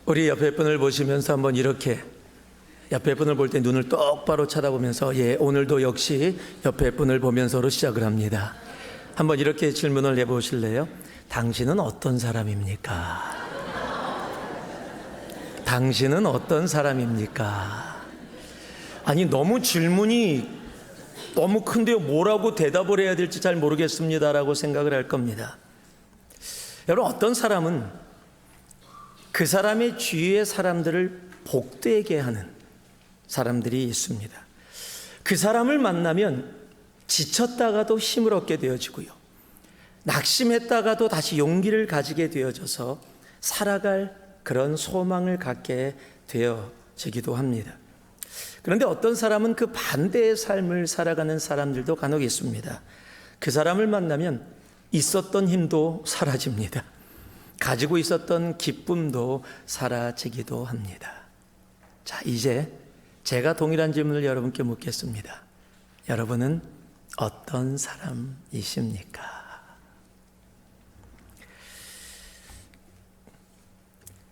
우리 옆에 분을 보시면서 한번 이렇게 옆에 분을 볼 때 눈을 똑바로 쳐다보면서 오늘도 역시 옆에 분을 보면서로 시작을 합니다. 한번 이렇게 질문을 해보실래요? 당신은 어떤 사람입니까? 당신은 어떤 사람입니까? 아니, 너무 질문이 너무 큰데요. 뭐라고 대답을 해야 될지 잘 모르겠습니다라고 생각을 할 겁니다. 여러분, 어떤 사람은 그 사람의 주위의 사람들을 복되게 하는 사람들이 있습니다. 그 사람을 만나면 지쳤다가도 힘을 얻게 되어지고요, 낙심했다가도 다시 용기를 가지게 되어져서 살아갈 그런 소망을 갖게 되어지기도 합니다. 그런데 어떤 사람은 그 반대의 삶을 살아가는 사람들도 간혹 있습니다. 그 사람을 만나면 있었던 힘도 사라집니다. 가지고 있었던 기쁨도 사라지기도 합니다. 자, 이제 제가 동일한 질문을 여러분께 묻겠습니다. 여러분은 어떤 사람이십니까?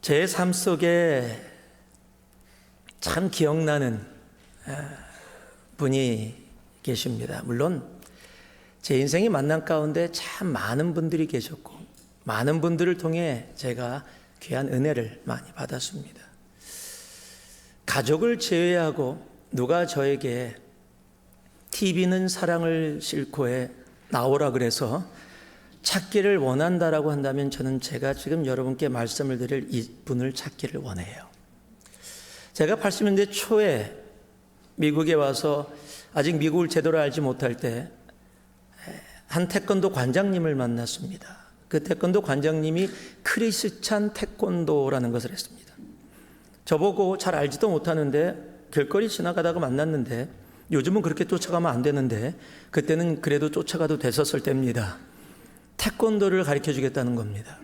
제 삶 속에 참 기억나는 분이 계십니다. 물론 제 인생의 만남 가운데 참 많은 분들이 계셨고, 많은 분들을 통해 제가 귀한 은혜를 많이 받았습니다. 가족을 제외하고 누가 저에게 TV는 사랑을 싣고에 나오라 그래서 찾기를 원한다라고 한다면, 저는 제가 지금 여러분께 말씀을 드릴 이 분을 찾기를 원해요. 제가 80년대 초에 미국에 와서 아직 미국을 제대로 알지 못할 때 한 태권도 관장님을 만났습니다. 그 태권도 관장님이 크리스찬 태권도라는 것을 했습니다. 저보고 잘 알지도 못하는데 길거리 지나가다가 만났는데, 요즘은 그렇게 쫓아가면 안 되는데 그때는 그래도 쫓아가도 됐었을 때입니다. 태권도를 가르쳐 주겠다는 겁니다.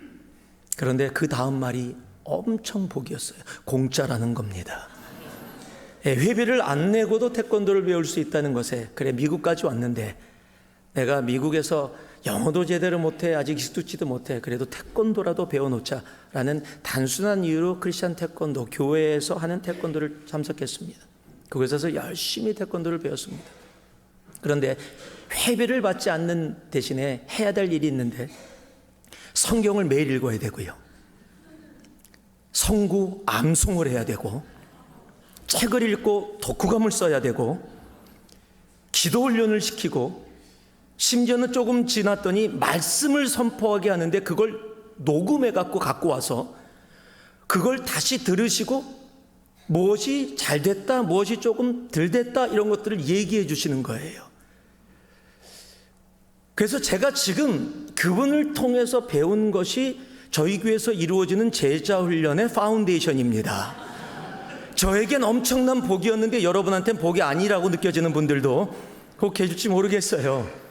그런데 그 다음 말이 엄청 복이었어요. 공짜라는 겁니다. 회비를 안 내고도 태권도를 배울 수 있다는 것에, 그래 미국까지 왔는데 내가 미국에서 영어도 제대로 못해, 아직 익숙지도 못해, 그래도 태권도라도 배워놓자라는 단순한 이유로 크리스찬 태권도, 교회에서 하는 태권도를 참석했습니다. 그곳에서 열심히 태권도를 배웠습니다. 그런데 회비를 받지 않는 대신에 해야 될 일이 있는데, 성경을 매일 읽어야 되고요, 성구 암송을 해야 되고, 책을 읽고 독후감을 써야 되고, 기도 훈련을 시키고, 심지어는 조금 지났더니 말씀을 선포하게 하는데 그걸 녹음해 갖고 와서 그걸 다시 들으시고 무엇이 잘 됐다, 무엇이 조금 덜 됐다, 이런 것들을 얘기해 주시는 거예요. 그래서 제가 지금 그분을 통해서 배운 것이 저희 교회에서 이루어지는 제자훈련의 파운데이션입니다. 저에겐 엄청난 복이었는데 여러분한테는 복이 아니라고 느껴지는 분들도 꼭 계실지 모르겠어요.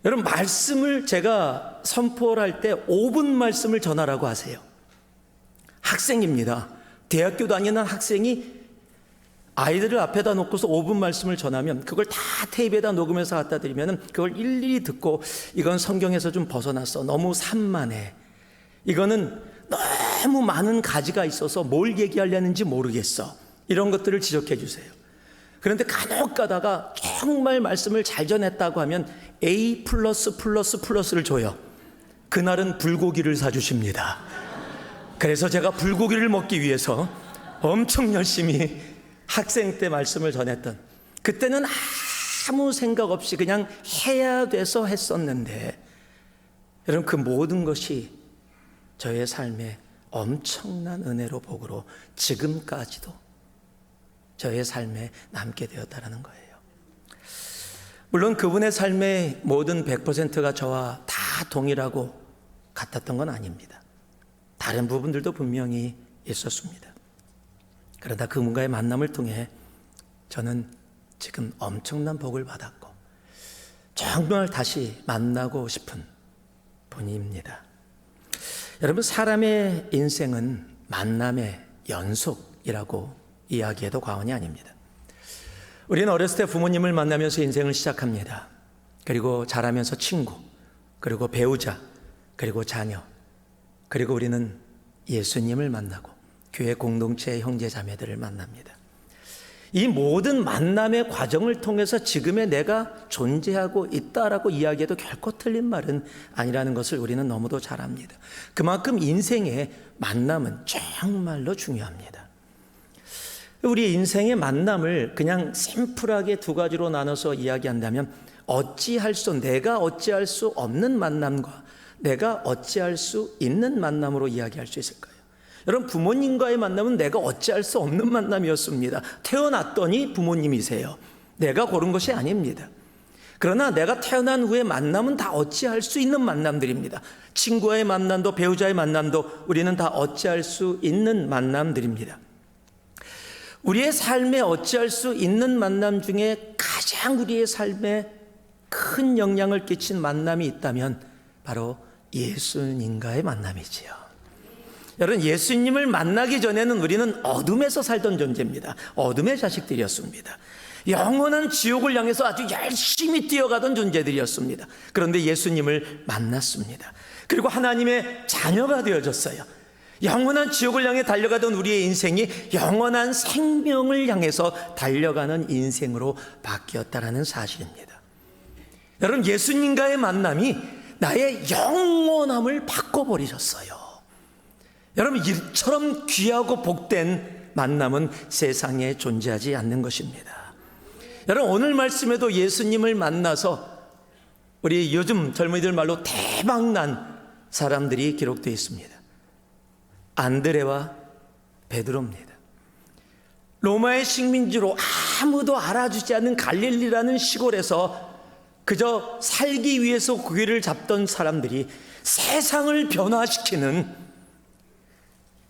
여러분, 말씀을 제가 선포를 할 때 5분 말씀을 전하라고 하세요. 학생입니다. 대학교 다니는 학생이 아이들을 앞에다 놓고서 5분 말씀을 전하면 그걸 다 테이프에다 녹음해서 갖다 드리면 그걸 일일이 듣고, 이건 성경에서 좀 벗어났어, 너무 산만해, 이거는 너무 많은 가지가 있어서 뭘 얘기하려는지 모르겠어, 이런 것들을 지적해 주세요. 그런데 간혹 가다가 정말 말씀을 잘 전했다고 하면 A+++를 줘요. 그날은 불고기를 사주십니다. 그래서 제가 불고기를 먹기 위해서 엄청 열심히 학생 때 말씀을 전했던, 그때는 아무 생각 없이 그냥 해야 돼서 했었는데, 여러분, 그 모든 것이 저의 삶에 엄청난 은혜로, 복으로 지금까지도 저의 삶에 남게 되었다는 거예요. 물론 그분의 삶의 모든 100%가 저와 다 동일하고 같았던 건 아닙니다. 다른 부분들도 분명히 있었습니다. 그러다 그분과의 만남을 통해 저는 지금 엄청난 복을 받았고 정말 다시 만나고 싶은 분입니다. 여러분, 사람의 인생은 만남의 연속이라고 이야기해도 과언이 아닙니다. 우리는 어렸을 때 부모님을 만나면서 인생을 시작합니다. 그리고 자라면서 친구, 그리고 배우자, 그리고 자녀, 그리고 우리는 예수님을 만나고 교회 공동체의 형제 자매들을 만납니다. 이 모든 만남의 과정을 통해서 지금의 내가 존재하고 있다라고 이야기해도 결코 틀린 말은 아니라는 것을 우리는 너무도 잘 압니다. 그만큼 인생의 만남은 정말로 중요합니다. 우리 인생의 만남을 그냥 심플하게 두 가지로 나눠서 이야기한다면 내가 어찌할 수 없는 만남과 내가 어찌할 수 있는 만남으로 이야기할 수 있을까요? 여러분, 부모님과의 만남은 내가 어찌할 수 없는 만남이었습니다. 태어났더니 부모님이세요. 내가 고른 것이 아닙니다. 그러나 내가 태어난 후에 만남은 다 어찌할 수 있는 만남들입니다. 친구와의 만남도 배우자의 만남도 우리는 다 어찌할 수 있는 만남들입니다. 우리의 삶에 어찌할 수 있는 만남 중에 가장 우리의 삶에 큰 영향을 끼친 만남이 있다면 바로 예수님과의 만남이지요. 여러분, 예수님을 만나기 전에는 우리는 어둠에서 살던 존재입니다. 어둠의 자식들이었습니다. 영원한 지옥을 향해서 아주 열심히 뛰어가던 존재들이었습니다. 그런데 예수님을 만났습니다. 그리고 하나님의 자녀가 되어졌어요. 영원한 지옥을 향해 달려가던 우리의 인생이 영원한 생명을 향해서 달려가는 인생으로 바뀌었다는 사실입니다. 여러분, 예수님과의 만남이 나의 영원함을 바꿔버리셨어요. 여러분, 이처럼 귀하고 복된 만남은 세상에 존재하지 않는 것입니다. 여러분, 오늘 말씀에도 예수님을 만나서 우리 요즘 젊은이들 말로 대박난 사람들이 기록되어 있습니다. 안드레와 베드로입니다. 로마의 식민지로 아무도 알아주지 않는 갈릴리라는 시골에서 그저 살기 위해서 고기를 잡던 사람들이 세상을 변화시키는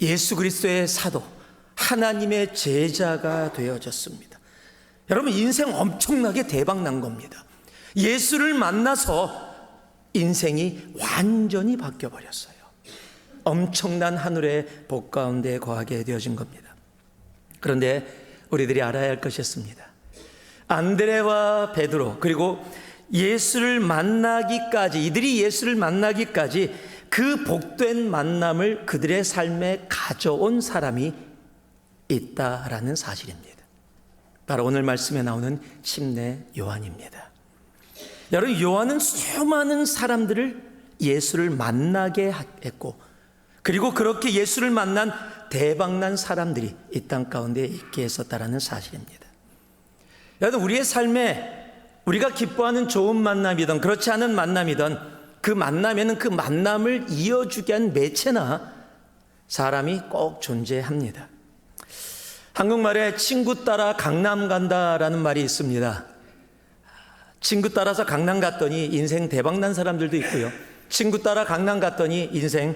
예수 그리스도의 사도, 하나님의 제자가 되어졌습니다. 여러분, 인생 엄청나게 대박난 겁니다. 예수를 만나서 인생이 완전히 바뀌어버렸어요. 엄청난 하늘의 복 가운데 거하게 되어진 겁니다. 그런데 우리들이 알아야 할 것이 있습니다. 안드레와 베드로, 그리고 이들이 예수를 만나기까지 그 복된 만남을 그들의 삶에 가져온 사람이 있다라는 사실입니다. 바로 오늘 말씀에 나오는 침례 요한입니다. 여러분, 요한은 수많은 사람들을 예수를 만나게 했고, 그리고 그렇게 예수를 만난 대박난 사람들이 이 땅 가운데 있게 했었다라는 사실입니다. 여러분, 우리의 삶에 우리가 기뻐하는 좋은 만남이든 그렇지 않은 만남이든 그 만남에는 그 만남을 이어주게 한 매체나 사람이 꼭 존재합니다. 한국말에 친구 따라 강남 간다라는 말이 있습니다. 친구 따라서 강남 갔더니 인생 대박난 사람들도 있고요. 친구 따라 강남 갔더니 인생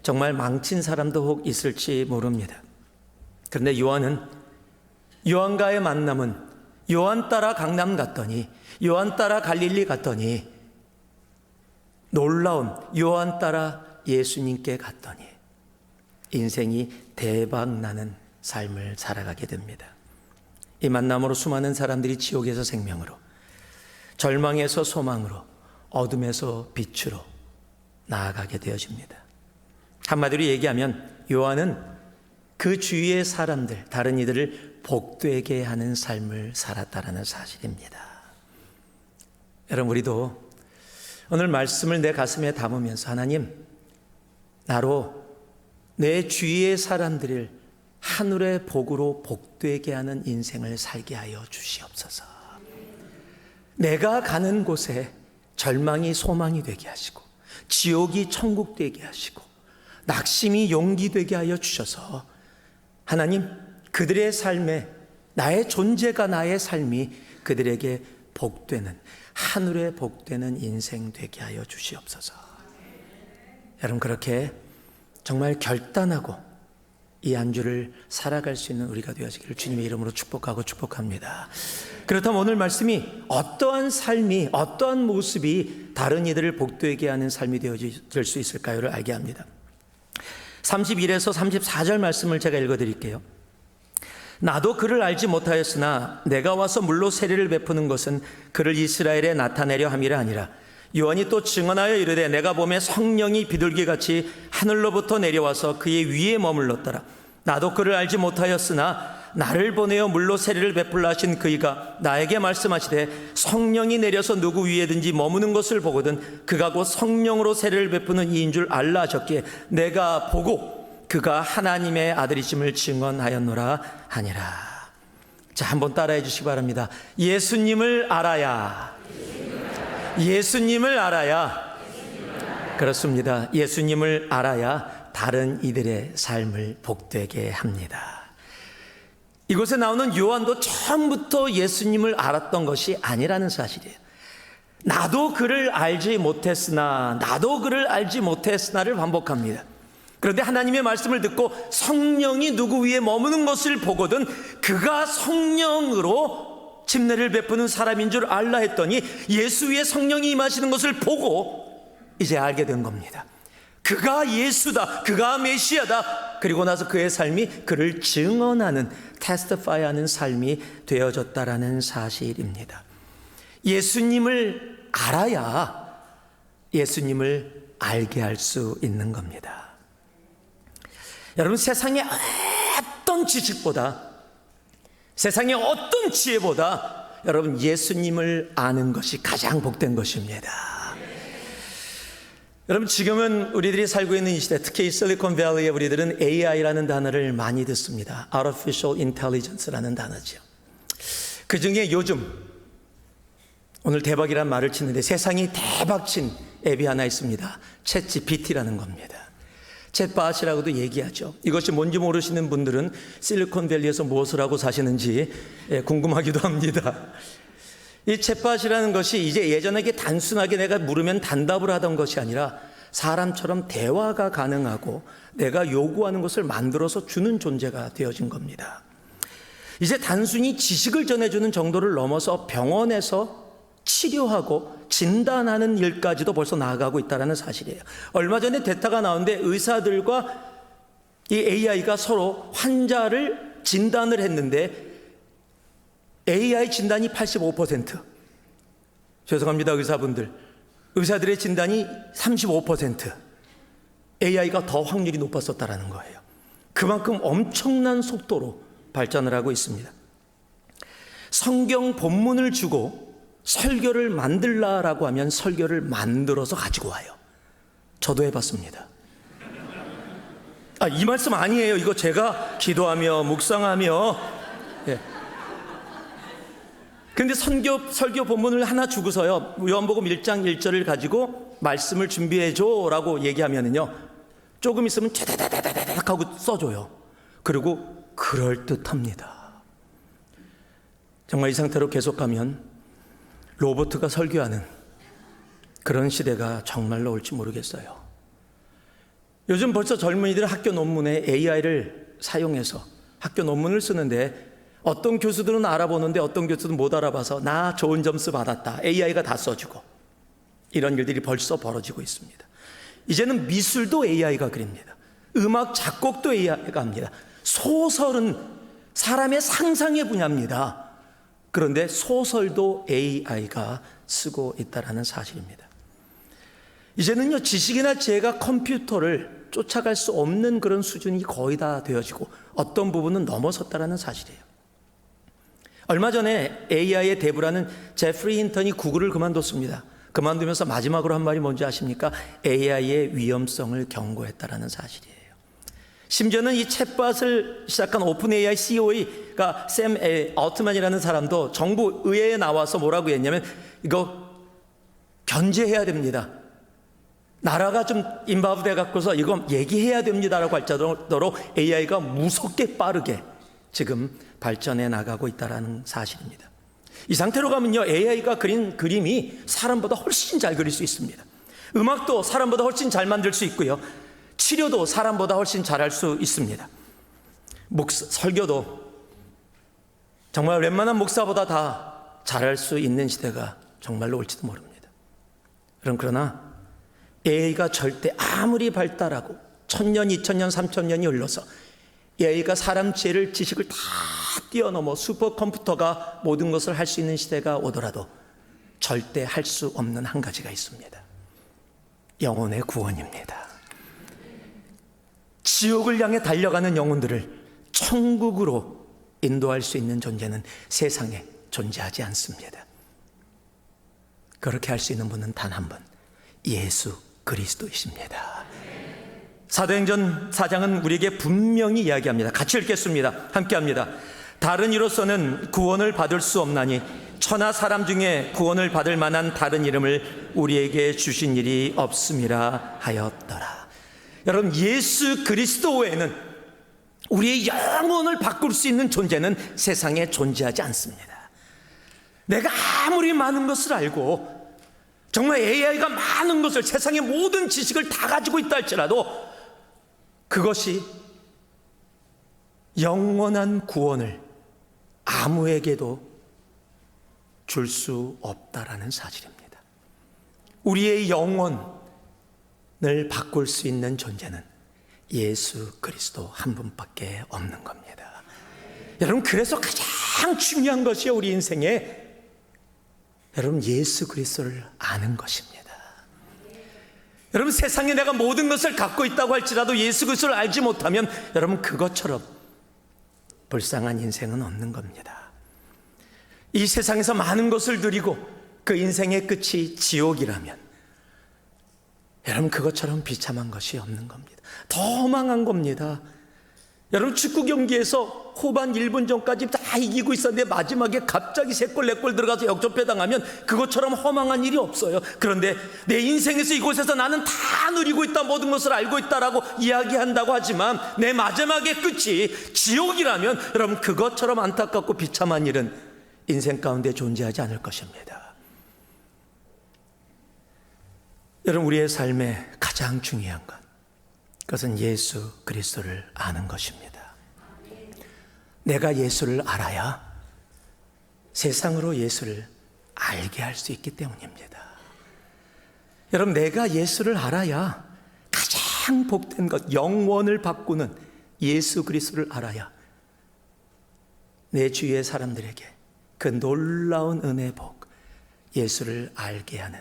정말 망친 사람도 혹 있을지 모릅니다. 그런데 요한과의 만남은 요한 따라 강남 갔더니, 요한 따라 갈릴리 갔더니, 놀라운 요한 따라 예수님께 갔더니 인생이 대박나는 삶을 살아가게 됩니다. 이 만남으로 수많은 사람들이 지옥에서 생명으로, 절망에서 소망으로, 어둠에서 빛으로 나아가게 되어집니다. 한마디로 얘기하면 요한은 그 주위의 사람들, 다른 이들을 복되게 하는 삶을 살았다는 사실입니다. 여러분, 우리도 오늘 말씀을 내 가슴에 담으면서 하나님, 나로 내 주위의 사람들을 하늘의 복으로 복되게 하는 인생을 살게 하여 주시옵소서. 내가 가는 곳에 절망이 소망이 되게 하시고, 지옥이 천국 되게 하시고, 낙심이 용기 되게 하여 주셔서 하나님, 그들의 삶에 나의 존재가, 나의 삶이 그들에게 복되는, 하늘에 복되는 인생 되게 하여 주시옵소서. 여러분, 그렇게 정말 결단하고 이 한 주를 살아갈 수 있는 우리가 되어지기를 주님의 이름으로 축복하고 축복합니다. 그렇다면 오늘 말씀이 어떠한 삶이, 어떠한 모습이 다른 이들을 복되게 하는 삶이 되어질 수 있을까요를 알게 합니다. 31에서 34절 말씀을 제가 읽어드릴게요. 나도 그를 알지 못하였으나 내가 와서 물로 세례를 베푸는 것은 그를 이스라엘에 나타내려 함이라 아니라, 요한이 또 증언하여 이르되 내가 보매 성령이 비둘기같이 하늘로부터 내려와서 그의 위에 머물렀더라. 나도 그를 알지 못하였으나 나를 보내어 물로 세례를 베풀라 하신 그이가 나에게 말씀하시되 성령이 내려서 누구 위에든지 머무는 것을 보거든 그가 곧 성령으로 세례를 베푸는 이인 줄 알라 하셨기에 내가 보고 그가 하나님의 아들이심을 증언하였노라 하니라. 자, 한번 따라해 주시기 바랍니다. 예수님을 알아야. 예수님을 알아야. 그렇습니다. 예수님을 알아야 다른 이들의 삶을 복되게 합니다. 이곳에 나오는 요한도 처음부터 예수님을 알았던 것이 아니라는 사실이에요. 나도 그를 알지 못했으나를 반복합니다. 그런데 하나님의 말씀을 듣고 성령이 누구 위에 머무는 것을 보거든 그가 성령으로 침례를 베푸는 사람인 줄 알라 했더니 예수 위에 성령이 임하시는 것을 보고 이제 알게 된 겁니다. 그가 예수다, 그가 메시아다. 그리고 나서 그의 삶이 그를 증언하는, 테스티파이하는 삶이 되어졌다라는 사실입니다. 예수님을 알아야 예수님을 알게 할 수 있는 겁니다. 여러분, 세상의 어떤 지식보다, 세상의 어떤 지혜보다 여러분 예수님을 아는 것이 가장 복된 것입니다. 여러분, 지금은 우리들이 살고 있는 이 시대, 특히 이 실리콘밸리에 우리들은 AI라는 단어를 많이 듣습니다. Artificial Intelligence라는 단어죠. 그 중에 요즘 오늘 대박이라는 말을 치는데 세상이 대박친 앱이 하나 있습니다. 챗GPT라는 겁니다. 챗봇이라고도 얘기하죠. 이것이 뭔지 모르시는 분들은 실리콘밸리에서 무엇을 하고 사시는지 궁금하기도 합니다. 이 챗봇이라는 것이 이제 예전에 단순하게 내가 물으면 단답을 하던 것이 아니라 사람처럼 대화가 가능하고 내가 요구하는 것을 만들어서 주는 존재가 되어진 겁니다. 이제 단순히 지식을 전해주는 정도를 넘어서 병원에서 치료하고 진단하는 일까지도 벌써 나아가고 있다는 사실이에요. 얼마 전에 데이터가 나오는데 의사들과 이 AI가 서로 환자를 진단을 했는데 AI 진단이 85%. 죄송합니다, 의사분들. 의사들의 진단이 35%. AI가 더 확률이 높았었다라는 거예요. 그만큼 엄청난 속도로 발전을 하고 있습니다. 성경 본문을 주고 설교를 만들라라고 하면 설교를 만들어서 가지고 와요. 저도 해봤습니다. 이 말씀 아니에요. 이거 제가 기도하며 묵상하며. 예. 근데 설교 본문을 하나 주고서요, 요한복음 1장 1절을 가지고 말씀을 준비해줘 라고 얘기하면은요, 조금 있으면 차다다다다닥 하고 써줘요. 그리고 그럴듯합니다. 정말 이 상태로 계속하면 로봇가 설교하는 그런 시대가 정말로 올지 모르겠어요. 요즘 벌써 젊은이들 학교 논문에 AI를 사용해서 학교 논문을 쓰는데 어떤 교수들은 알아보는데 어떤 교수들은 못 알아봐서 나 좋은 점수 받았다, AI가 다 써주고, 이런 일들이 벌써 벌어지고 있습니다. 이제는 미술도 AI가 그립니다. 음악 작곡도 AI가 합니다. 소설은 사람의 상상의 분야입니다. 그런데 소설도 AI가 쓰고 있다는 사실입니다. 이제는요, 지식이나 지혜가 컴퓨터를 쫓아갈 수 없는 그런 수준이 거의 다 되어지고 어떤 부분은 넘어섰다는 사실이에요. 얼마 전에 AI의 대부라는 제프리 힌턴이 구글을 그만뒀습니다. 그만두면서 마지막으로 한 말이 뭔지 아십니까? AI의 위험성을 경고했다라는 사실이에요. 심지어는 이 챗봇을 시작한 오픈 AI CEO가 샘 알트만이라는 사람도 정부 의회에 나와서 뭐라고 했냐면 이거 견제해야 됩니다. 나라가 좀 인바브돼 갖고서 이거 얘기해야 됩니다라고 할 정도로 AI가 무섭게 빠르게 지금 발전해 나가고 있다는 사실입니다. 이 상태로 가면요, AI가 그린 그림이 사람보다 훨씬 잘 그릴 수 있습니다. 음악도 사람보다 훨씬 잘 만들 수 있고요, 치료도 사람보다 훨씬 잘할 수 있습니다. 설교도 정말 웬만한 목사보다 다 잘할 수 있는 시대가 정말로 올지도 모릅니다. 그러나 AI가 절대 아무리 발달하고 1000년, 2000년, 3000년이 흘러서 AI가 사람 지혜를, 지식을 다 뛰어넘어 슈퍼컴퓨터가 모든 것을 할 수 있는 시대가 오더라도 절대 할 수 없는 한 가지가 있습니다. 영혼의 구원입니다. 지옥을 향해 달려가는 영혼들을 천국으로 인도할 수 있는 존재는 세상에 존재하지 않습니다. 그렇게 할 수 있는 분은 단 한 분, 예수 그리스도이십니다. 사도행전 4장은 우리에게 분명히 이야기합니다. 같이 읽겠습니다. 함께합니다. 다른 이로서는 구원을 받을 수 없나니 천하 사람 중에 구원을 받을 만한 다른 이름을 우리에게 주신 일이 없음이라 하였더라. 여러분, 예수 그리스도 외에는 우리의 영혼을 바꿀 수 있는 존재는 세상에 존재하지 않습니다. 내가 아무리 많은 것을 알고 정말 AI가 많은 것을, 세상의 모든 지식을 다 가지고 있다 할지라도 그것이 영원한 구원을 아무에게도 줄 수 없다라는 사실입니다. 우리의 영혼을 바꿀 수 있는 존재는 예수 그리스도 한 분밖에 없는 겁니다. 여러분, 그래서 가장 중요한 것이 우리 인생에 여러분 예수 그리스도를 아는 것입니다. 여러분, 세상에 내가 모든 것을 갖고 있다고 할지라도 예수 그리스도를 알지 못하면 여러분 그것처럼 불쌍한 인생은 없는 겁니다. 이 세상에서 많은 것을 누리고 그 인생의 끝이 지옥이라면 여러분 그것처럼 비참한 것이 없는 겁니다. 더 망한 겁니다. 여러분, 축구 경기에서 후반 1분 전까지 다 이기고 있었는데 마지막에 갑자기 3골 4골 들어가서 역전패 당하면 그것처럼 허망한 일이 없어요. 그런데 내 인생에서 이곳에서 나는 다 누리고 있다, 모든 것을 알고 있다라고 이야기한다고 하지만 내 마지막의 끝이 지옥이라면 여러분 그것처럼 안타깝고 비참한 일은 인생 가운데 존재하지 않을 것입니다. 여러분, 우리의 삶에 가장 중요한 것, 그것은 예수 그리스도를 아는 것입니다. 내가 예수를 알아야 세상으로 예수를 알게 할 수 있기 때문입니다. 여러분, 내가 예수를 알아야 가장 복된 것, 영원을 바꾸는 예수 그리스도를 알아야 내 주위의 사람들에게 그 놀라운 은혜의 복, 예수를 알게 하는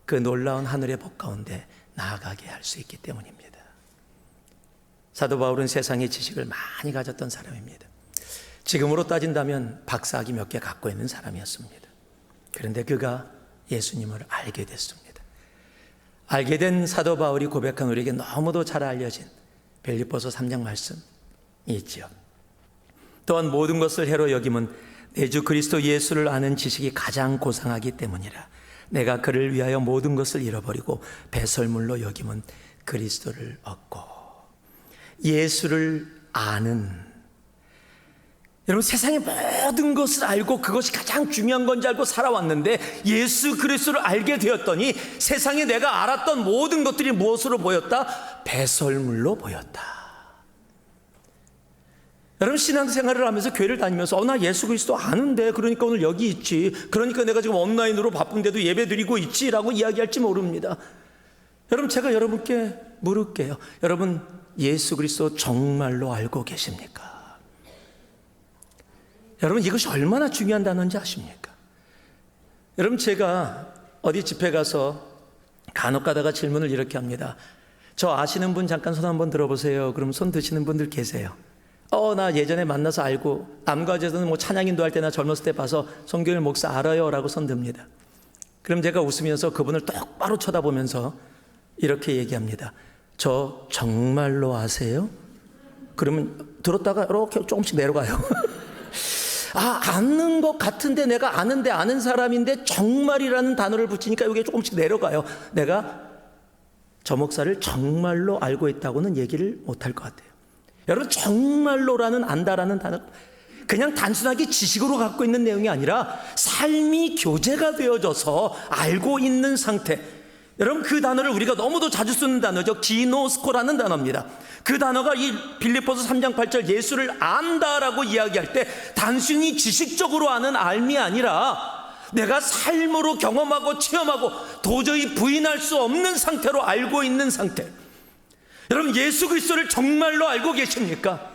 그 놀라운 하늘의 복 가운데 나아가게 할 수 있기 때문입니다. 사도 바울은 세상의 지식을 많이 가졌던 사람입니다. 지금으로 따진다면 박사학위 몇 개 갖고 있는 사람이었습니다. 그런데 그가 예수님을 알게 됐습니다. 알게 된 사도 바울이 고백한 우리에게 너무도 잘 알려진 빌립보서 3장 말씀이 있지요. 또한 모든 것을 해로 여김은 내 주 그리스도 예수를 아는 지식이 가장 고상하기 때문이라. 내가 그를 위하여 모든 것을 잃어버리고 배설물로 여김은 그리스도를 얻고. 예수를 아는, 여러분, 세상의 모든 것을 알고 그것이 가장 중요한 건지 알고 살아왔는데 예수 그리스도를 알게 되었더니 세상에 내가 알았던 모든 것들이 무엇으로 보였다? 배설물로 보였다. 여러분, 신앙생활을 하면서 교회를 다니면서 나 예수 그리스도 아는데, 그러니까 오늘 여기 있지, 그러니까 내가 지금 온라인으로 바쁜데도 예배 드리고 있지 라고 이야기할지 모릅니다. 여러분, 제가 여러분께 물을게요. 여러분, 예수 그리스도 정말로 알고 계십니까? 여러분, 이것이 얼마나 중요한 단어인지 아십니까? 여러분, 제가 어디 집회 가서 간혹 가다가 질문을 이렇게 합니다. 저 아시는 분 잠깐 손 한번 들어보세요. 그럼 손 드시는 분들 계세요. 나 예전에 만나서 알고, 남가제에서는 뭐 찬양인도 할 때나 젊었을 때 봐서 송교일 목사 알아요 라고 손 듭니다. 그럼 제가 웃으면서 그분을 똑바로 쳐다보면서 이렇게 얘기합니다. 저 정말로 아세요? 그러면 들었다가 이렇게 조금씩 내려가요. 아는 것 같은데, 내가 아는데 아는 사람인데 정말이라는 단어를 붙이니까 이게 조금씩 내려가요. 내가 저 목사를 정말로 알고 있다고는 얘기를 못할 것 같아요. 여러분, 정말로라는 안다라는 단어, 그냥 단순하게 지식으로 갖고 있는 내용이 아니라 삶이 교제가 되어져서 알고 있는 상태. 여러분, 그 단어를 우리가 너무도 자주 쓰는 단어죠. 기노스코라는 단어입니다. 그 단어가 이 빌립보서 3장 8절 예수를 안다라고 이야기할 때 단순히 지식적으로 아는 알미 아니라 내가 삶으로 경험하고 체험하고 도저히 부인할 수 없는 상태로 알고 있는 상태. 여러분, 예수 그리스도를 정말로 알고 계십니까?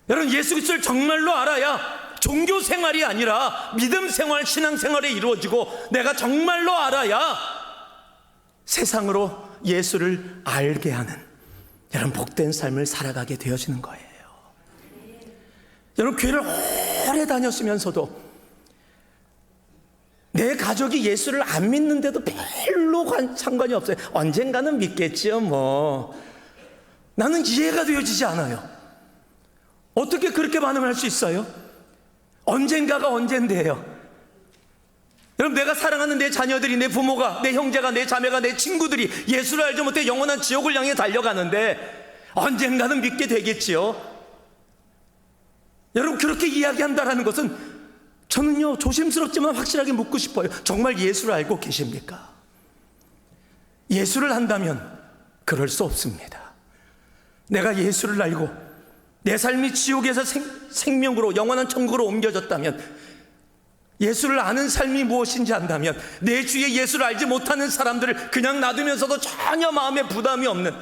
여러분, 예수 그리스도를 정말로 알아야 종교 생활이 아니라 믿음 생활, 신앙 생활이 이루어지고, 내가 정말로 알아야 세상으로 예수를 알게 하는, 여러분 복된 삶을 살아가게 되어지는 거예요. 여러분 교회를 오래 다녔으면서도 내 가족이 예수를 안 믿는데도 별로 상관이 없어요. 언젠가는 믿겠지요 뭐. 나는 이해가 되어지지 않아요. 어떻게 그렇게 반응할 수 있어요? 언젠가가 언젠데요. 여러분 내가 사랑하는 내 자녀들이, 내 부모가, 내 형제가, 내 자매가, 내 친구들이 예수를 알지 못해 영원한 지옥을 향해 달려가는데 언젠가는 믿게 되겠지요. 여러분 그렇게 이야기한다라는 것은 저는요 조심스럽지만 확실하게 묻고 싶어요. 정말 예수를 알고 계십니까? 예수를 안다면 그럴 수 없습니다. 내가 예수를 알고 내 삶이 지옥에서 생명으로 영원한 천국으로 옮겨졌다면, 예수를 아는 삶이 무엇인지 안다면, 내 주위에 예수를 알지 못하는 사람들을 그냥 놔두면서도 전혀 마음에 부담이 없는,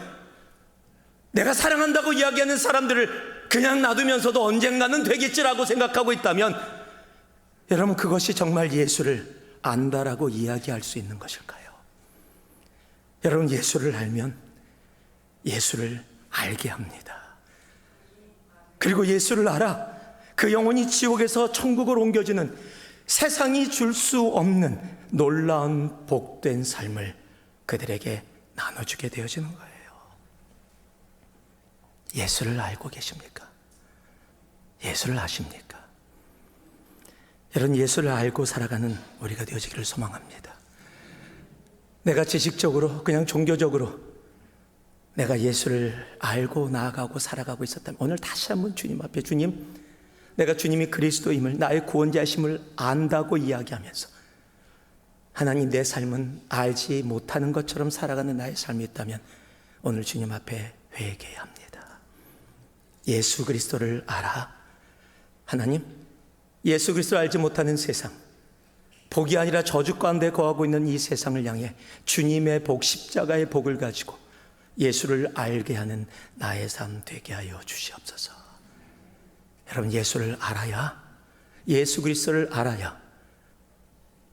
내가 사랑한다고 이야기하는 사람들을 그냥 놔두면서도 언젠가는 되겠지라고 생각하고 있다면, 여러분 그것이 정말 예수를 안다라고 이야기할 수 있는 것일까요? 여러분 예수를 알면 예수를 알게 합니다. 그리고 예수를 알아 그 영혼이 지옥에서 천국으로 옮겨지는 세상이 줄 수 없는 놀라운 복된 삶을 그들에게 나눠주게 되어지는 거예요. 예수를 알고 계십니까? 예수를 아십니까? 여러분 예수를 알고 살아가는 우리가 되어지기를 소망합니다. 내가 지식적으로 그냥 종교적으로 내가 예수를 알고 나아가고 살아가고 있었다면, 오늘 다시 한번 주님 앞에, 주님 내가 주님이 그리스도임을, 나의 구원자심을 안다고 이야기하면서 하나님 내 삶은 알지 못하는 것처럼 살아가는 나의 삶이 있다면 오늘 주님 앞에 회개해야 합니다. 예수 그리스도를 알아. 하나님 예수 그리스도를 알지 못하는 세상, 복이 아니라 저주 가운데 거하고 있는 이 세상을 향해 주님의 복, 십자가의 복을 가지고 예수를 알게 하는 나의 삶 되게 하여 주시옵소서. 여러분 예수를 알아야, 예수 그리스도를 알아야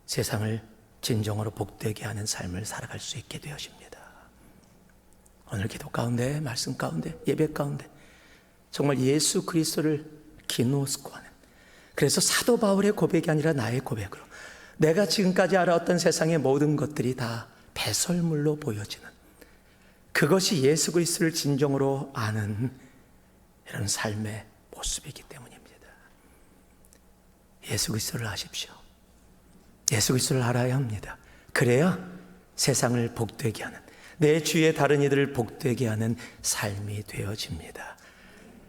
세상을 진정으로 복되게 하는 삶을 살아갈 수 있게 되어집니다. 오늘 기도 가운데, 말씀 가운데, 예배 가운데 정말 예수 그리스도를 기노스코 하는, 그래서 사도 바울의 고백이 아니라 나의 고백으로 내가 지금까지 알아왔던 세상의 모든 것들이 다 배설물로 보여지는, 그것이 예수 그리스도를 진정으로 아는 이런 삶의 모습이기 때문입니다. 예수 그리스도를 아십시오. 예수 그리스도를 알아야 합니다. 그래야 세상을 복되게 하는, 내 주위의 다른 이들을 복되게 하는 삶이 되어집니다.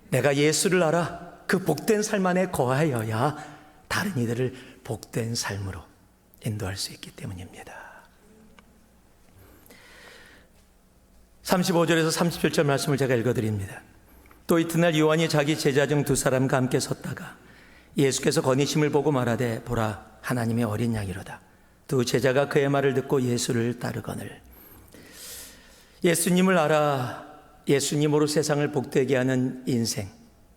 내가 예수를 알아 그 복된 삶 안에 거하여야 다른 이들을 복된 삶으로 인도할 수 있기 때문입니다. 35절에서 37절 말씀을 제가 읽어드립니다. 또 이튿날 요한이 자기 제자 중 두 사람과 함께 섰다가 예수께서 거니심을 보고 말하되, 보라 하나님의 어린 양이로다. 두 제자가 그의 말을 듣고 예수를 따르거늘. 예수님을 알아 예수님으로 세상을 복되게 하는 인생,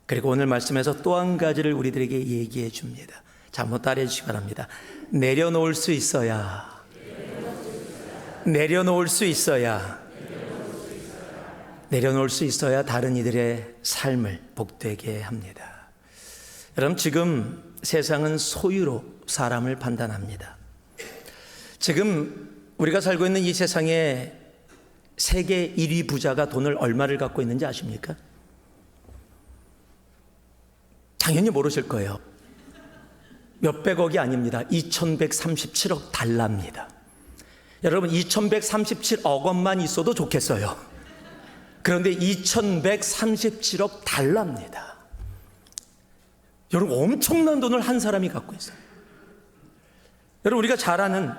그리고 오늘 말씀에서 또 한 가지를 우리들에게 얘기해 줍니다. 자, 한번 따라해 주시기 바랍니다. 내려놓을 수 있어야, 내려놓을 수 있어야, 내려놓을 수 있어야 다른 이들의 삶을 복되게 합니다. 여러분 지금 세상은 소유로 사람을 판단합니다. 지금 우리가 살고 있는 이 세상에 세계 1위 부자가 돈을 얼마를 갖고 있는지 아십니까? 당연히 모르실 거예요. 몇백억이 아닙니다. 2137억 달러입니다. 여러분 2137억 원만 있어도 좋겠어요. 그런데 2137억 달러입니다. 여러분 엄청난 돈을 한 사람이 갖고 있어요. 여러분 우리가 잘 아는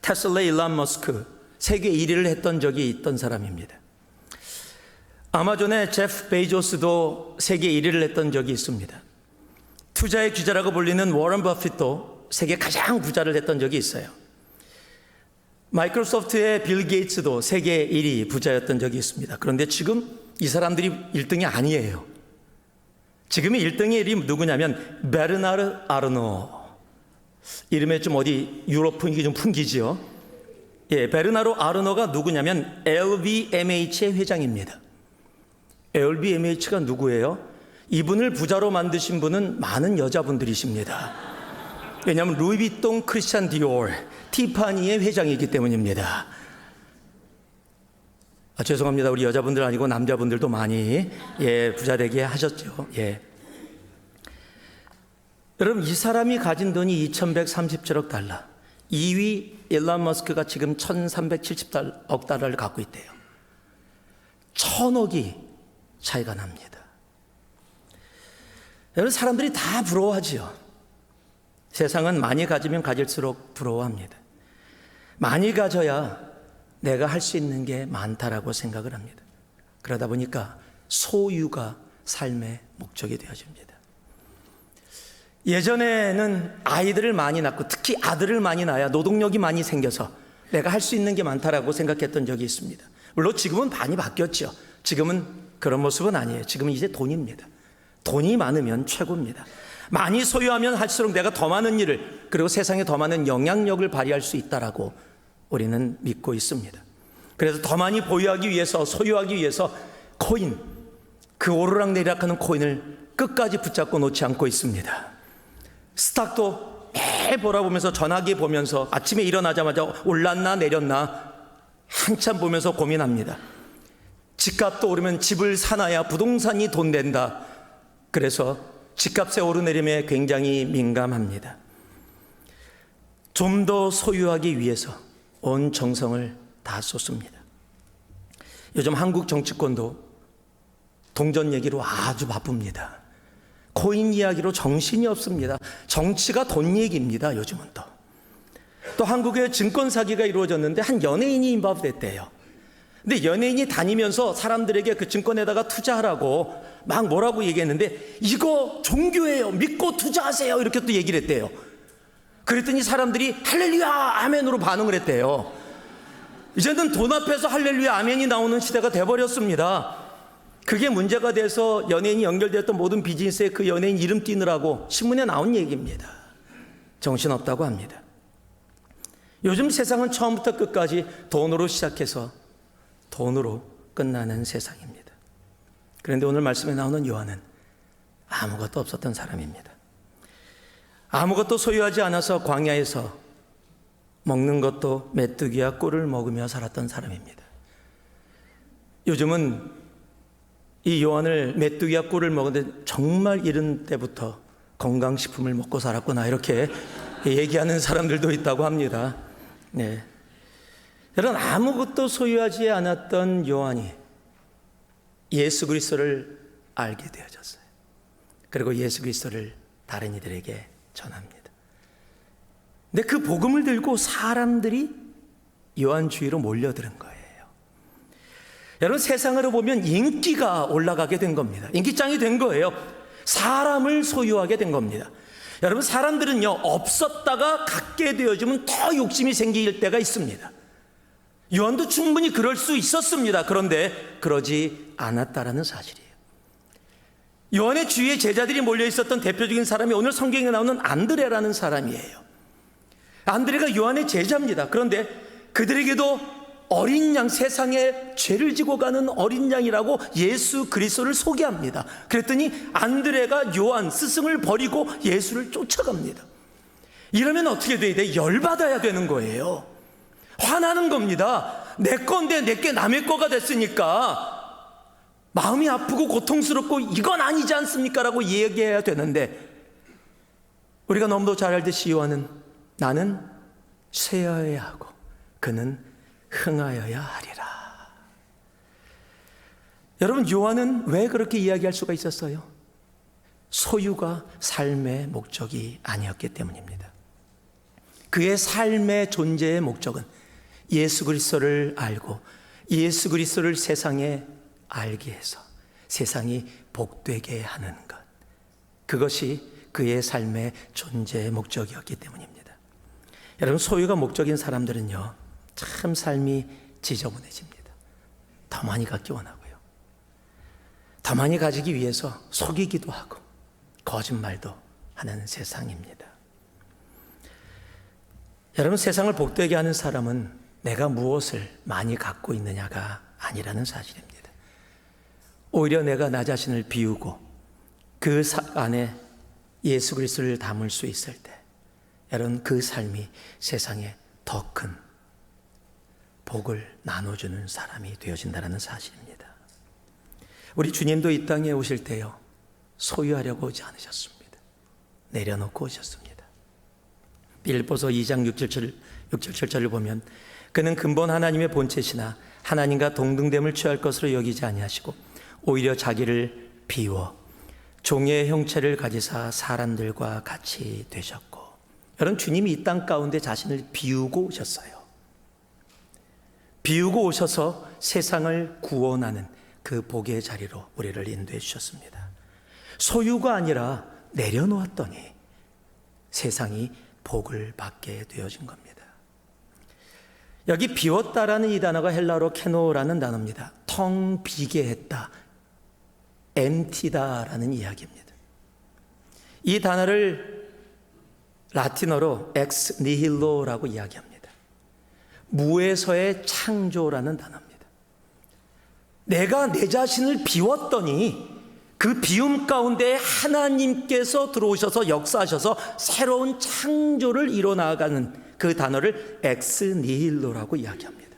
테슬라 일론 머스크, 세계 1위를 했던 적이 있던 사람입니다. 아마존의 제프 베이조스도 세계 1위를 했던 적이 있습니다. 투자의 귀재라고 불리는 워런 버핏도 세계 가장 부자를 했던 적이 있어요. 마이크로소프트의 빌 게이츠도 세계 1위 부자였던 적이 있습니다. 그런데 지금 이 사람들이 1등이 아니에요. 지금의 1등의 일이 누구냐면 베르나르 아르노. 이름에 좀 어디 유럽 분위기 좀 풍기지요. 예, 베르나르 아르노가 누구냐면 LVMH의 회장입니다. LVMH가 누구예요? 이분을 부자로 만드신 분은 많은 여자분들이십니다. 왜냐하면 루이비통, 크리스찬 디올, 티파니의 회장이기 때문입니다. 죄송합니다. 우리 여자분들 아니고 남자분들도 많이 부자 되게 하셨죠. 여러분, 이 사람이 가진 돈이 2137억 달러. 2위 일론 머스크가 지금 1370억 달러를 갖고 있대요. 1000억이 차이가 납니다. 여러분, 사람들이 다 부러워하지요. 세상은 많이 가지면 가질수록 부러워합니다. 많이 가져야 내가 할 수 있는 게 많다라고 생각을 합니다. 그러다 보니까 소유가 삶의 목적이 되어집니다. 예전에는 아이들을 많이 낳고 특히 아들을 많이 낳아야 노동력이 많이 생겨서 내가 할 수 있는 게 많다라고 생각했던 적이 있습니다. 물론 지금은 많이 바뀌었죠. 지금은 그런 모습은 아니에요. 지금은 이제 돈입니다. 돈이 많으면 최고입니다. 많이 소유하면 할수록 내가 더 많은 일을, 그리고 세상에 더 많은 영향력을 발휘할 수 있다라고 우리는 믿고 있습니다. 그래서 더 많이 보유하기 위해서, 소유하기 위해서 코인, 그 오르락내리락하는 코인을 끝까지 붙잡고 놓지 않고 있습니다. 스탁도 매일 보라보면서, 전화기 보면서 아침에 일어나자마자 올랐나 내렸나 한참 보면서 고민합니다. 집값도 오르면 집을 사놔야 부동산이 돈 된다. 그래서 집값의 오르내림에 굉장히 민감합니다. 좀 더 소유하기 위해서 온 정성을 다 쏟습니다. 요즘 한국 정치권도 동전 얘기로 아주 바쁩니다. 코인 이야기로 정신이 없습니다. 정치가 돈 얘기입니다. 요즘은 또 한국에 증권 사기가 이루어졌는데 한 연예인이 인바됐대요. 근데 연예인이 다니면서 사람들에게 그 증권에다가 투자하라고 막 뭐라고 얘기했는데, 이거 종교예요, 믿고 투자하세요, 이렇게 또 얘기를 했대요. 그랬더니 사람들이 할렐루야 아멘으로 반응을 했대요. 이제는 돈 앞에서 할렐루야 아멘이 나오는 시대가 돼버렸습니다. 그게 문제가 돼서 연예인이 연결되었던 모든 비즈니스에 그 연예인 이름 띄느라고 신문에 나온 얘기입니다. 정신없다고 합니다. 요즘 세상은 처음부터 끝까지 돈으로 시작해서 돈으로 끝나는 세상입니다. 그런데 오늘 말씀에 나오는 요한은 아무것도 없었던 사람입니다. 아무것도 소유하지 않아서 광야에서 먹는 것도 메뚜기와 꿀을 먹으며 살았던 사람입니다. 요즘은 이 요한을 메뚜기와 꿀을 먹었는데 정말 이른 때부터 건강식품을 먹고 살았구나, 이렇게 얘기하는 사람들도 있다고 합니다. 여러분, 아무것도 소유하지 않았던 요한이 예수 그리스도를 알게 되어졌어요. 그리고 예수 그리스도를 다른 이들에게 전합니다. 근데 그 복음을 들고 사람들이 요한 주위로 몰려드는 거예요. 여러분, 세상으로 보면 인기가 올라가게 된 겁니다. 인기짱이 된 거예요. 사람을 소유하게 된 겁니다. 여러분, 사람들은요, 없었다가 갖게 되어지면 더 욕심이 생길 때가 있습니다. 요한도 충분히 그럴 수 있었습니다. 그런데 그러지 않았다라는 사실이에요. 요한의 주위에 제자들이 몰려 있었던 대표적인 사람이 오늘 성경에 나오는 안드레라는 사람이에요. 안드레가 요한의 제자입니다. 그런데 그들에게도 어린 양, 세상에 죄를 지고 가는 어린 양이라고 예수 그리스도를 소개합니다. 그랬더니 안드레가 요한 스승을 버리고 예수를 쫓아갑니다. 이러면 어떻게 돼야 돼? 열받아야 되는 거예요. 화나는 겁니다. 내 건데 내게 남의 거가 됐으니까 마음이 아프고 고통스럽고 이건 아니지 않습니까? 라고 얘기해야 되는데, 우리가 너무도 잘 알듯이 요한은 나는 쇠하여야 하고 그는 흥하여야 하리라. 여러분, 요한은 왜 그렇게 이야기할 수가 있었어요? 소유가 삶의 목적이 아니었기 때문입니다. 그의 삶의 존재의 목적은 예수 그리스도를 알고 예수 그리스도를 세상에 알게 해서 세상이 복되게 하는 것, 그것이 그의 삶의 존재의 목적이었기 때문입니다. 여러분, 소유가 목적인 사람들은요, 참 삶이 지저분해집니다. 더 많이 갖기 원하고요, 더 많이 가지기 위해서 속이기도 하고 거짓말도 하는 세상입니다. 여러분, 세상을 복되게 하는 사람은 내가 무엇을 많이 갖고 있느냐가 아니라는 사실입니다. 오히려 내가 나 자신을 비우고 그 안에 예수 그리스도를 담을 수 있을 때, 여러분, 그 삶이 세상에 더 큰 복을 나눠주는 사람이 되어진다는 사실입니다. 우리 주님도 이 땅에 오실 때요, 소유하려고 오지 않으셨습니다. 내려놓고 오셨습니다. 빌립보서 2장 6절 7절을 보면, 그는 근본 하나님의 본체시나 하나님과 동등됨을 취할 것으로 여기지 아니하시고 오히려 자기를 비워 종의 형체를 가지사 사람들과 같이 되셨고. 여러분, 주님이 이 땅 가운데 자신을 비우고 오셨어요. 비우고 오셔서 세상을 구원하는 그 복의 자리로 우리를 인도해 주셨습니다. 소유가 아니라 내려놓았더니 세상이 복을 받게 되어진 겁니다. 여기 비웠다라는 이 단어가 헬라어로 케노라는 단어입니다. 텅 비게 했다, empty다라는 이야기입니다. 이 단어를 라틴어로 ex nihillo라고 이야기합니다. 무에서의 창조라는 단어입니다. 내가 내 자신을 비웠더니 그 비움 가운데 하나님께서 들어오셔서 역사하셔서 새로운 창조를 이뤄나가는 그 단어를 ex nihillo라고 이야기합니다.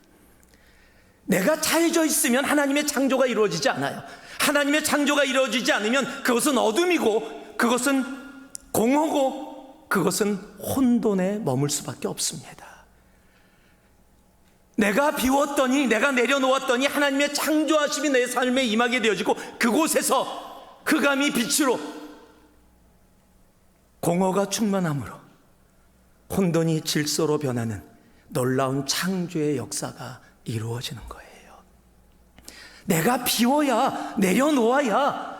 내가 차여져 있으면 하나님의 창조가 이루어지지 않아요. 하나님의 창조가 이루어지지 않으면 그것은 어둠이고, 그것은 공허고, 그것은 혼돈에 머물 수밖에 없습니다. 내가 비웠더니, 내가 내려놓았더니 하나님의 창조하심이 내 삶에 임하게 되어지고, 그곳에서 흑암이 빛으로, 공허가 충만함으로 혼돈이 질서로 변하는 놀라운 창조의 역사가 이루어지는 거예요. 내가 비워야, 내려놓아야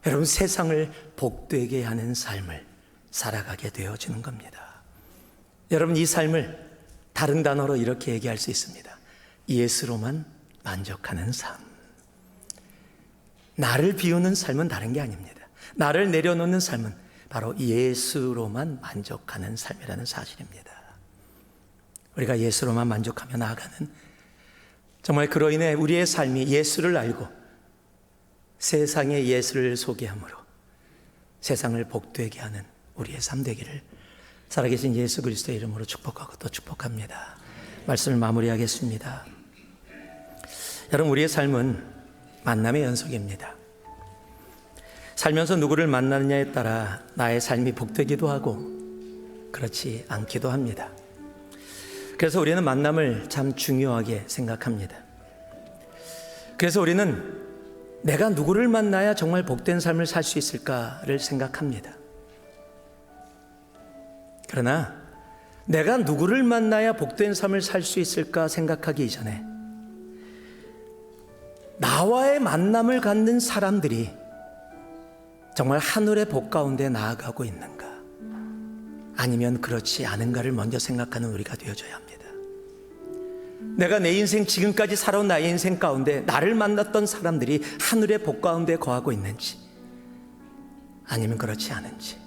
여러분, 세상을 복되게 하는 삶을 살아가게 되어지는 겁니다. 여러분, 이 삶을 다른 단어로 이렇게 얘기할 수 있습니다. 예수로만 만족하는 삶. 나를 비우는 삶은 다른 게 아닙니다. 나를 내려놓는 삶은 바로 예수로만 만족하는 삶이라는 사실입니다. 우리가 예수로만 만족하며 나아가는, 정말 그로 인해 우리의 삶이 예수를 알고 세상에 예수를 소개함으로 세상을 복되게 하는 우리의 삶 되기를 살아계신 예수 그리스도의 이름으로 축복하고 또 축복합니다. 말씀을 마무리하겠습니다. 여러분, 우리의 삶은 만남의 연속입니다. 살면서 누구를 만나느냐에 따라 나의 삶이 복되기도 하고 그렇지 않기도 합니다. 그래서 우리는 만남을 참 중요하게 생각합니다. 그래서 우리는 내가 누구를 만나야 정말 복된 삶을 살 수 있을까를 생각합니다. 그러나 내가 누구를 만나야 복된 삶을 살 수 있을까 생각하기 이전에 나와의 만남을 갖는 사람들이 정말 하늘의 복 가운데 나아가고 있는가, 아니면 그렇지 않은가를 먼저 생각하는 우리가 되어줘야 합니다. 내가 내 인생, 지금까지 살아온 나의 인생 가운데 나를 만났던 사람들이 하늘의 복 가운데 거하고 있는지, 아니면 그렇지 않은지,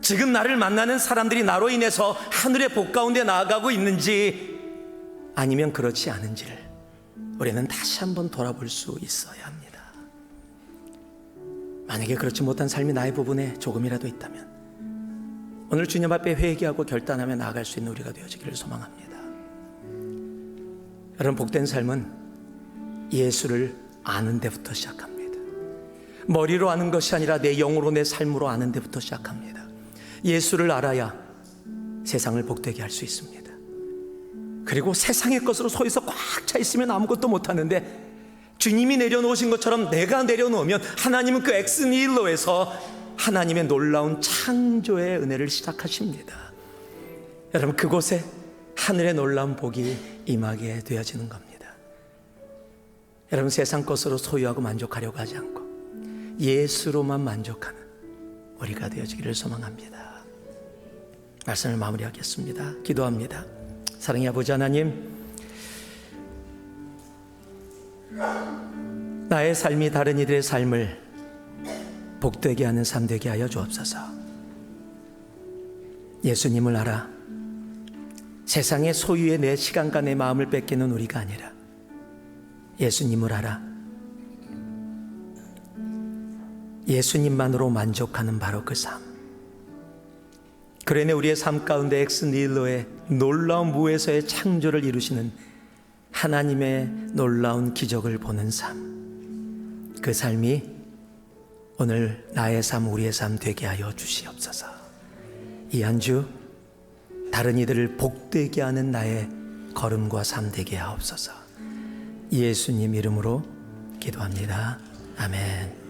지금 나를 만나는 사람들이 나로 인해서 하늘의 복 가운데 나아가고 있는지, 아니면 그렇지 않은지를 우리는 다시 한번 돌아볼 수 있어야 합니다. 만약에 그렇지 못한 삶이 나의 부분에 조금이라도 있다면 오늘 주님 앞에 회개하고 결단하며 나아갈 수 있는 우리가 되어지기를 소망합니다. 여러분, 복된 삶은 예수를 아는 데부터 시작합니다. 머리로 아는 것이 아니라 내 영으로, 내 삶으로 아는 데부터 시작합니다. 예수를 알아야 세상을 복되게 할 수 있습니다. 그리고 세상의 것으로 소에서 꽉 차 있으면 아무것도 못하는데, 주님이 내려놓으신 것처럼 내가 내려놓으면 하나님은 그 엑스니힐로에서 하나님의 놀라운 창조의 은혜를 시작하십니다. 여러분, 그곳에 하늘의 놀라운 복이 임하게 되어지는 겁니다. 여러분, 세상 것으로 소유하고 만족하려고 하지 않고 예수로만 만족하는 우리가 되어지기를 소망합니다. 말씀을 마무리하겠습니다. 기도합니다. 사랑의 아버지 하나님, 나의 삶이 다른 이들의 삶을 복되게 하는 삶 되게 하여 주옵소서. 예수님을 알아 세상의 소유에 내 시간과 내 마음을 뺏기는 우리가 아니라 예수님을 알아 예수님만으로 만족하는 바로 그 삶. 그러니 우리의 삶 가운데 엑스 닐로의 놀라운 무에서의 창조를 이루시는 하나님의 놀라운 기적을 보는 삶. 그 삶이 오늘 나의 삶, 우리의 삶 되게 하여 주시옵소서. 이 한 주 다른 이들을 복되게 하는 나의 걸음과 삶 되게 하옵소서. 예수님 이름으로 기도합니다. 아멘.